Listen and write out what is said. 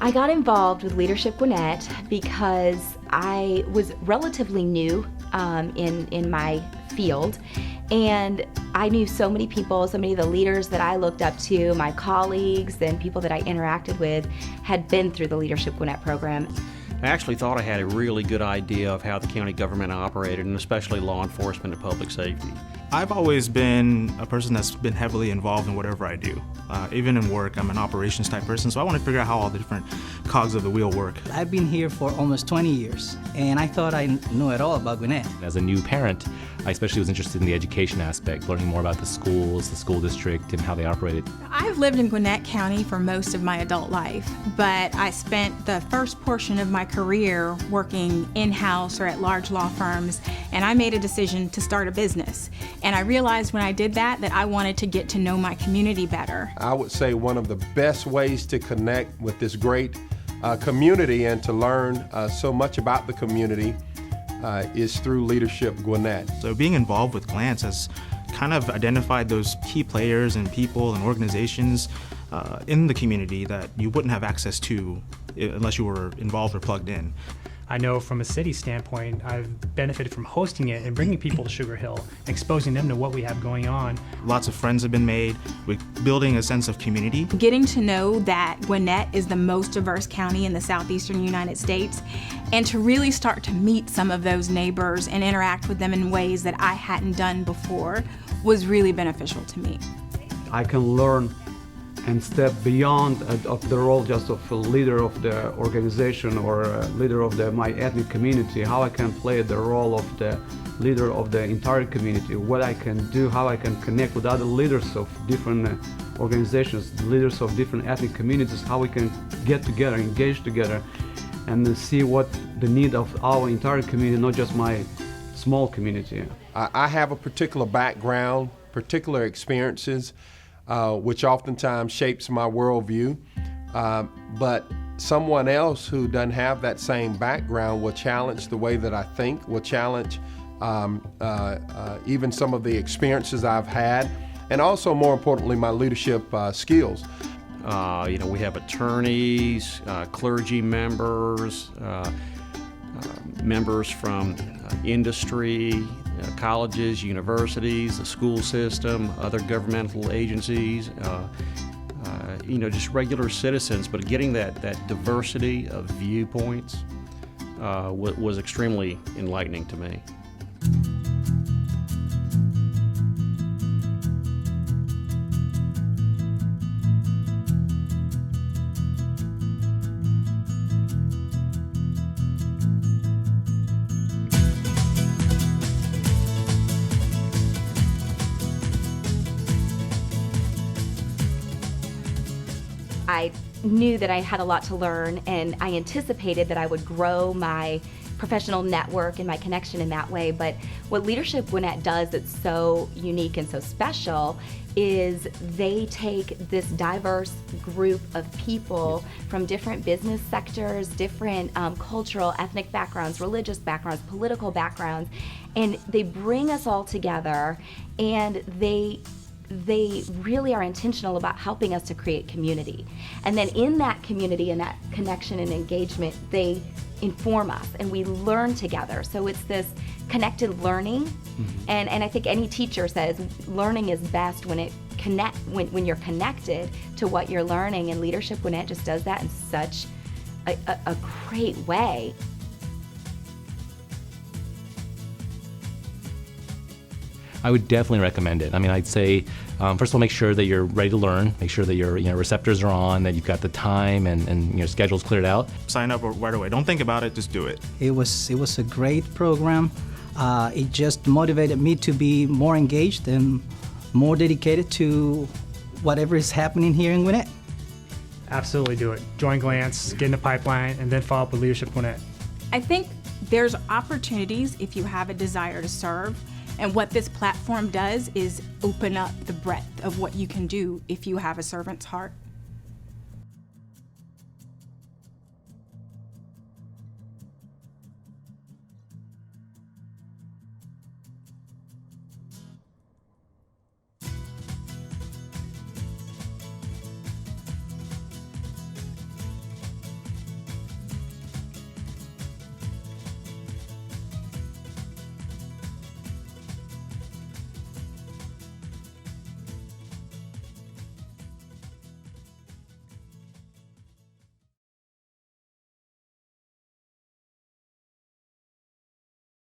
I got involved with Leadership Gwinnett because I was relatively new in my field, and I knew so many people, so many of the leaders that I looked up to, my colleagues and people that I interacted with had been through the Leadership Gwinnett program. I actually thought I had a really good idea of how the county government operated, and especially law enforcement and public safety. I've always been a person that's been heavily involved in whatever I do. Even in work, I'm an operations type person, so I want to figure out how all the different cogs of the wheel work. I've been here for almost 20 years, and I thought I knew it all about Gwinnett. As a new parent, I especially was interested in the education aspect, learning more about the schools, the school district, and how they operated. I've lived in Gwinnett County for most of my adult life, but I spent the first portion of my career working in-house or at large law firms, and I made a decision to start a business. And I realized when I did that I wanted to get to know my community better. I would say one of the best ways to connect with this great community and to learn so much about the community is through Leadership Gwinnett. So being involved with Glance has kind of identified those key players and people and organizations in the community that you wouldn't have access to unless you were involved or plugged in. I know from a city standpoint, I've benefited from hosting it and bringing people to Sugar Hill, exposing them to what we have going on. Lots of friends have been made with building a sense of community. Getting to know that Gwinnett is the most diverse county in the southeastern United States, and to really start to meet some of those neighbors and interact with them in ways that I hadn't done before was really beneficial to me. I can learn and step beyond of the role just of a leader of the organization or a leader of my ethnic community, how I can play the role of the leader of the entire community, what I can do, how I can connect with other leaders of different organizations, leaders of different ethnic communities, how we can get together, engage together, and see what the need of our entire community, not just my small community. I have a particular background, particular experiences, which oftentimes shapes my worldview, but someone else who doesn't have that same background will challenge the way that I think, will challenge even some of the experiences I've had, and also, more importantly, my leadership skills. We have attorneys, clergy members, members from industry, colleges, universities, the school system, other governmental agencies, just regular citizens, but getting that diversity of viewpoints was extremely enlightening to me. I knew that I had a lot to learn, and I anticipated that I would grow my professional network and my connection in that way. But what Leadership Gwinnett does that's so unique and so special is they take this diverse group of people from different business sectors, different cultural, ethnic backgrounds, religious backgrounds, political backgrounds, and they bring us all together, and they really are intentional about helping us to create community. And then in that community and that connection and engagement, they inform us and we learn together. So it's this connected learning. And I think any teacher says learning is best when when you're connected to what you're learning, and Leadership Gwinnett just does that in such a great way. I would definitely recommend it. I mean, I'd say, first of all, make sure that you're ready to learn. Make sure that your receptors are on, that you've got the time and your schedule's cleared out. Sign up right away. Don't think about it, just do it. It was a great program. It just motivated me to be more engaged and more dedicated to whatever is happening here in Gwinnett. Absolutely do it. Join Glance, get in the pipeline, and then follow up with Leadership Gwinnett. I think there's opportunities if you have a desire to serve. And what this platform does is open up the breadth of what you can do if you have a servant's heart.